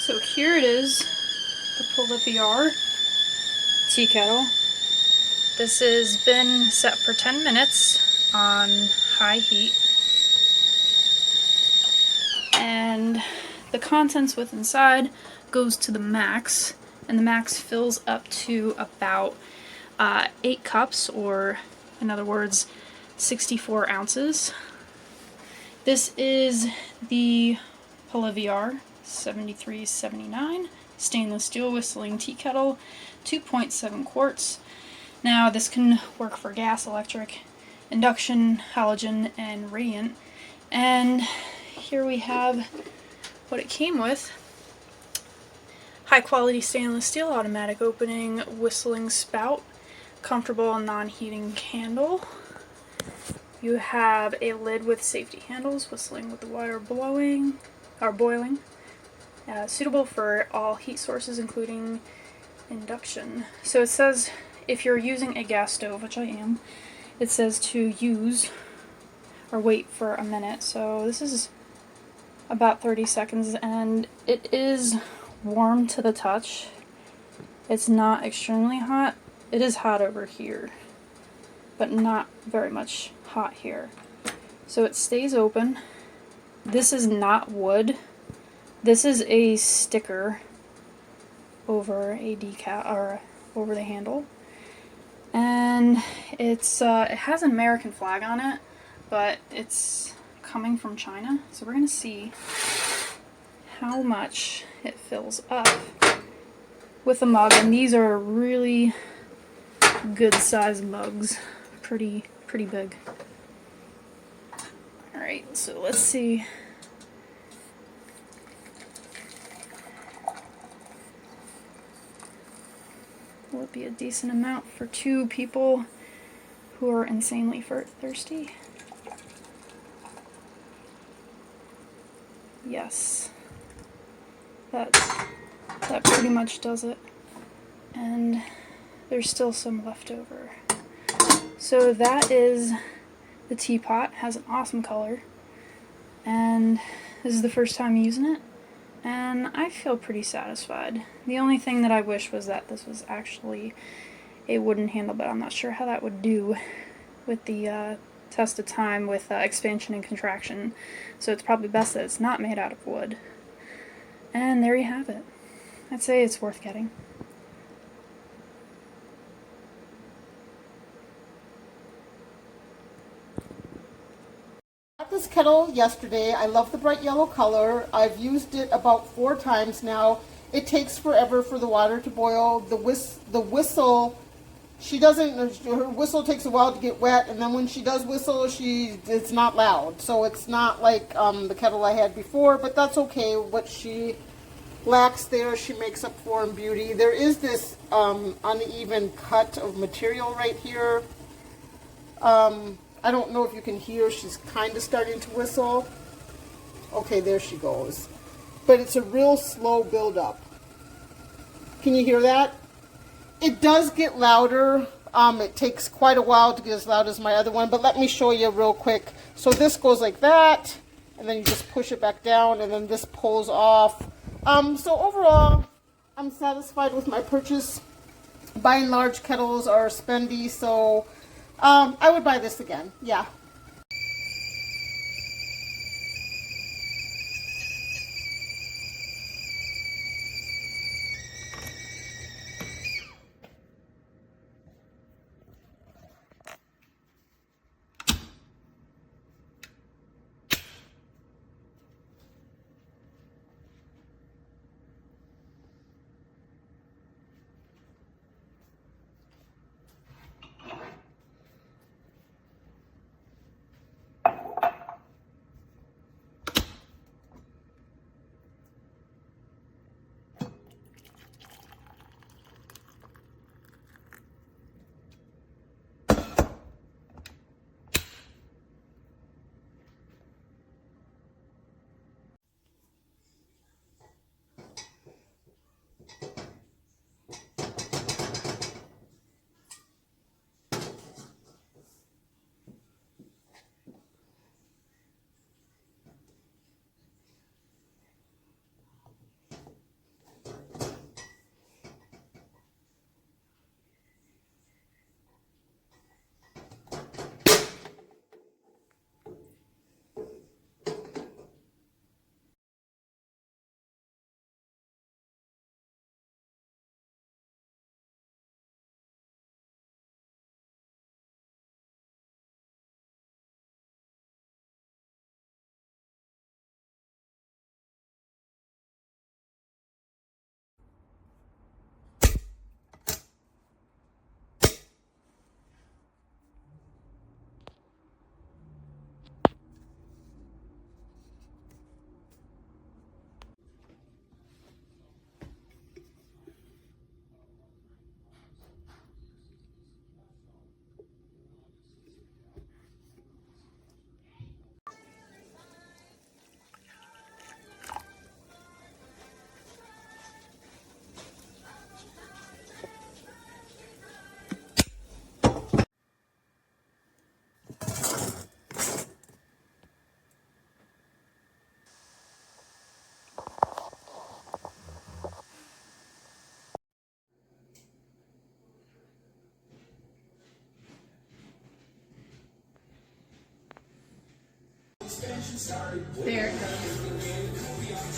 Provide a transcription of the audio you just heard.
So here it is, the POLIVIAR tea kettle. This has been set for 10 minutes on high heat. And the contents with inside goes to the max, and the max fills up to about 8 cups, or in other words, 64 ounces. This is the POLIVIAR 7379 stainless steel whistling tea kettle, 2.7 quarts. Now this can work for gas, electric, induction, halogen, and radiant. And here we have what it came with. High quality stainless steel, automatic opening, whistling spout, comfortable non-heating candle. You have a lid with safety handles, whistling with the water boiling. Suitable for all heat sources, including induction. So it says if you're using a gas stove, which I am, it says to use or wait for a minute. So this is about 30 seconds, and it is warm to the touch. It's not extremely hot. It is hot over here, but not very much hot here. So it stays open. This is not wood. This is a sticker over a decal, or over the handle. And it has an American flag on it, but it's coming from China. So we're gonna see how much it fills up with a mug, and these are really good sized mugs, pretty big. Alright, so let's see. Will it be a decent amount for 2 people who are insanely thirsty? Yes. That pretty much does it. And there's still some left over. So that is the teapot. Has an awesome color. And this is the first time using it. And I feel pretty satisfied. The only thing that I wish was that this was actually a wooden handle, but I'm not sure how that would do with the test of time with expansion and contraction. So it's probably best that it's not made out of wood. And there you have it. I'd say it's worth getting. This kettle yesterday. I love the bright yellow color. I've used it about 4 times now. It takes forever for the water to boil. The whistle, her whistle takes a while to get wet, and then when she does whistle, it's not loud. So it's not like the kettle I had before, but that's okay. What she lacks there, she makes up for in beauty. There is this uneven cut of material right here. I don't know if you can hear, she's kind of starting to whistle. Okay, there she goes. But it's a real slow build-up. Can you hear that? It does get louder. It takes quite a while to get as loud as my other one, but let me show you real quick. So this goes like that, and then you just push it back down, and then this pulls off. So overall, I'm satisfied with my purchase. By and large, kettles are spendy, so I would buy this again, yeah. There it goes.